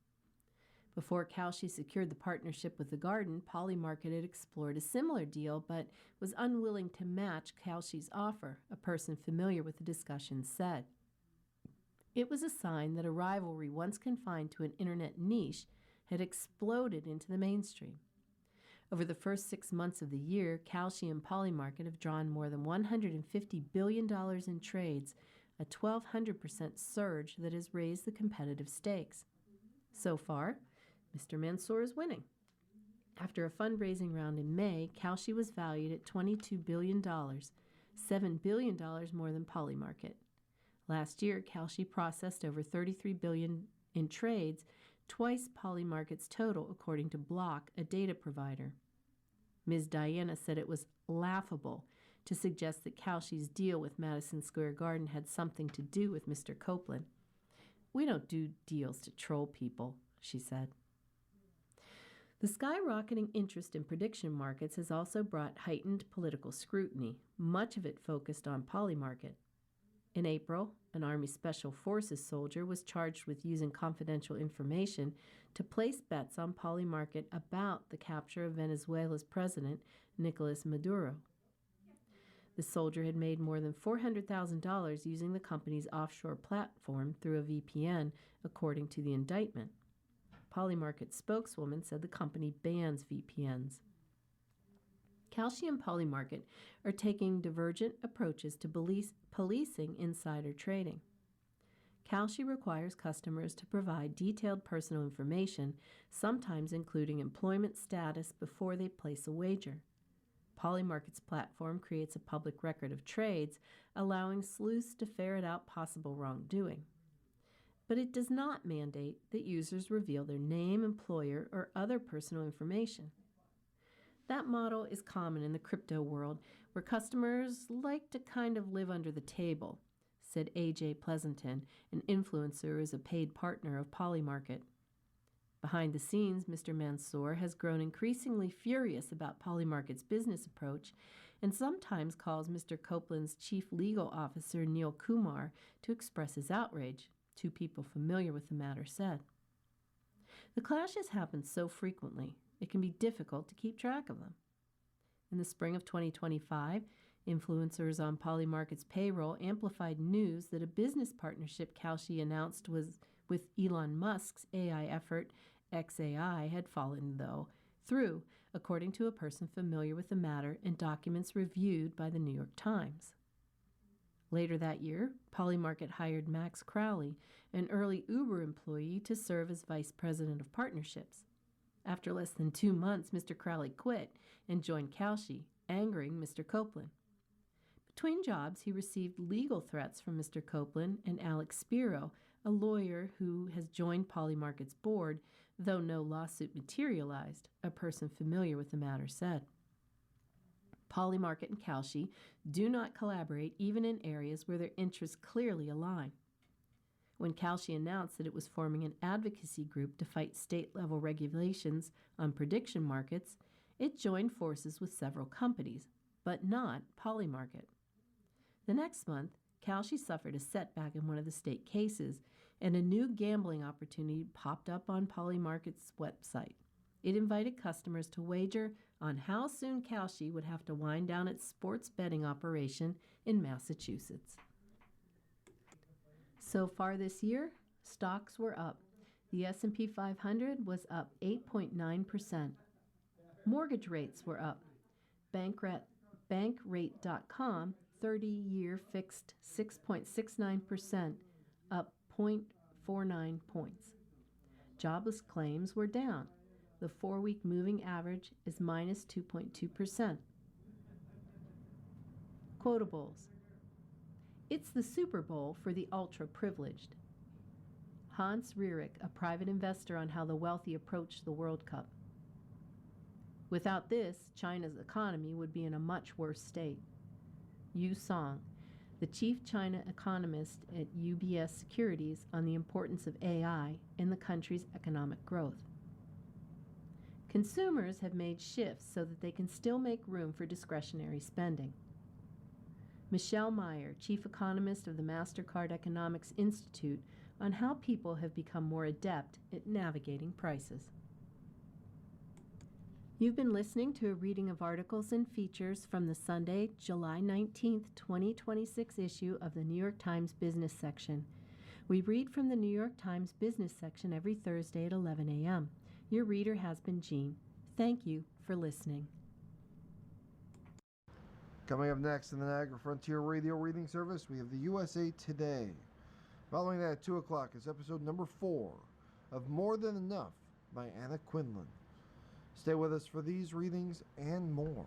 Before Kalshi secured the partnership with the Garden, Polymarket had explored a similar deal but was unwilling to match Kalshi's offer, a person familiar with the discussion said. It was a sign that a rivalry once confined to an internet niche had exploded into the mainstream. Over the first 6 months of the year, Kalshi and Polymarket have drawn more than $150 billion in trades, a 1,200% surge that has raised the competitive stakes. So far, Mr. Mansour is winning. After a fundraising round in May, Kalshi was valued at $22 billion, $7 billion more than Polymarket. Last year, Kalshi processed over $33 billion in trades, twice Polymarket's total, according to Block, a data provider. Ms. Diana said it was laughable to suggest that Kalshi's deal with Madison Square Garden had something to do with Mr. Copeland. "We don't do deals to troll people," she said. The skyrocketing interest in prediction markets has also brought heightened political scrutiny, much of it focused on Polymarket. In April, an Army Special Forces soldier was charged with using confidential information to place bets on Polymarket about the capture of Venezuela's president, Nicolas Maduro. The soldier had made more than $400,000 using the company's offshore platform through a VPN, according to the indictment. Polymarket's spokeswoman said the company bans VPNs. Kalshi and Polymarket are taking divergent approaches to policing insider trading. Kalshi requires customers to provide detailed personal information, sometimes including employment status, before they place a wager. Polymarket's platform creates a public record of trades, allowing sleuths to ferret out possible wrongdoing. But it does not mandate that users reveal their name, employer, or other personal information. That model is common in the crypto world, where customers like to kind of live under the table, said A.J. Pleasanton, an influencer who is a paid partner of Polymarket. Behind the scenes, Mr. Mansour has grown increasingly furious about Polymarket's business approach and sometimes calls Mr. Copeland's chief legal officer, Neil Kumar, to express his outrage, two people familiar with the matter said. The clashes happen so frequently, it can be difficult to keep track of them. In the spring of 2025, influencers on Polymarket's payroll amplified news that a business partnership Kalshi announced was with Elon Musk's AI effort, XAI, had fallen through, according to a person familiar with the matter and documents reviewed by the New York Times. Later that year, Polymarket hired Max Crowley, an early Uber employee, to serve as vice president of partnerships. After less than 2 months, Mr. Crowley quit and joined Kalshi, angering Mr. Copeland. Between jobs, he received legal threats from Mr. Copeland and Alex Spiro, a lawyer who has joined Polymarket's board, though no lawsuit materialized, a person familiar with the matter said. Polymarket and Kalshi do not collaborate even in areas where their interests clearly align. When Kalshi announced that it was forming an advocacy group to fight state-level regulations on prediction markets, it joined forces with several companies, but not Polymarket. The next month, Kalshi suffered a setback in one of the state cases, and a new gambling opportunity popped up on Polymarket's website. It invited customers to wager on how soon Kalshi would have to wind down its sports betting operation in Massachusetts. So far this year, stocks were up. The S&P 500 was up 8.9%. Mortgage rates were up. Bankrate.com 30-year fixed 6.69%, up 0.49 points. Jobless claims were down. The 4-week moving average is minus 2.2%. Quotables. It's the Super Bowl for the ultra-privileged. Hans Rierich, a private investor on how the wealthy approach the World Cup. Without this, China's economy would be in a much worse state. Yu Song, the chief China economist at UBS Securities, on the importance of AI in the country's economic growth. Consumers have made shifts so that they can still make room for discretionary spending. Michelle Meyer, chief economist of the MasterCard Economics Institute, on how people have become more adept at navigating prices. You've been listening to a reading of articles and features from the Sunday, July 19th, 2026 issue of the New York Times Business section. We read from the New York Times Business section every Thursday at 11 a.m. Your reader has been Jean. Thank you for listening. Coming up next in the Niagara Frontier Radio Reading Service, we have the USA Today. Following that at 2 o'clock is episode number 4 of More Than Enough by Anna Quinlan. Stay with us for these readings and more.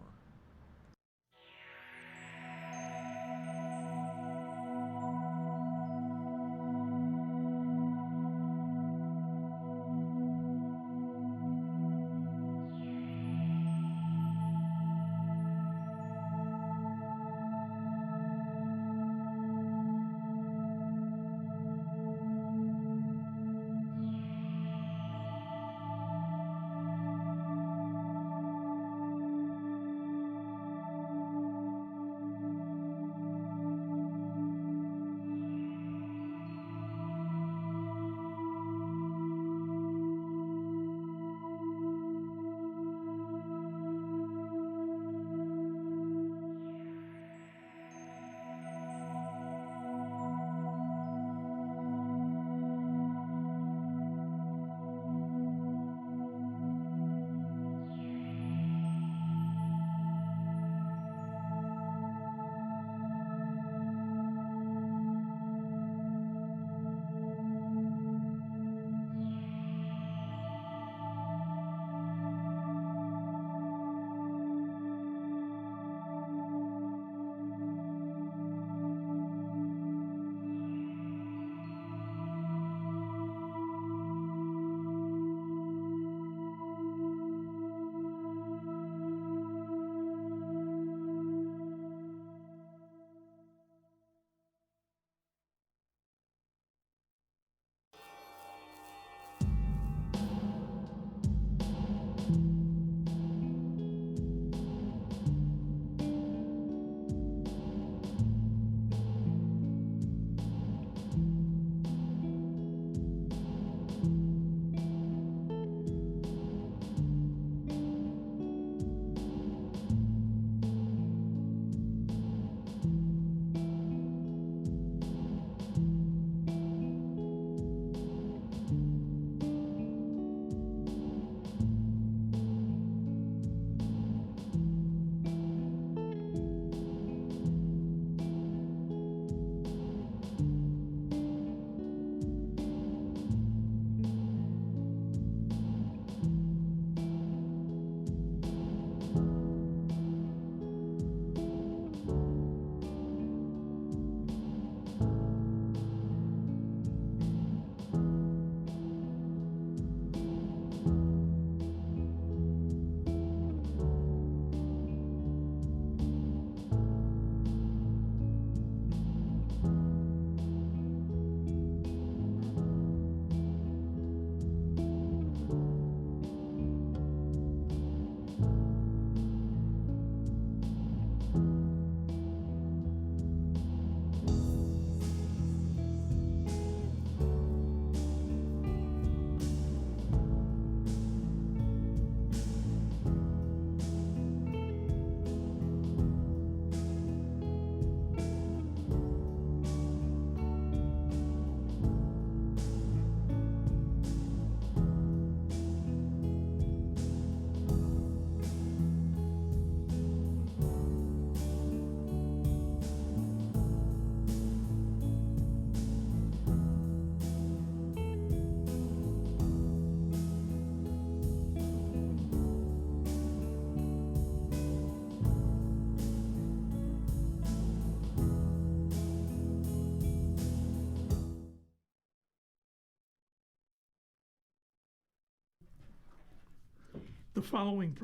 the following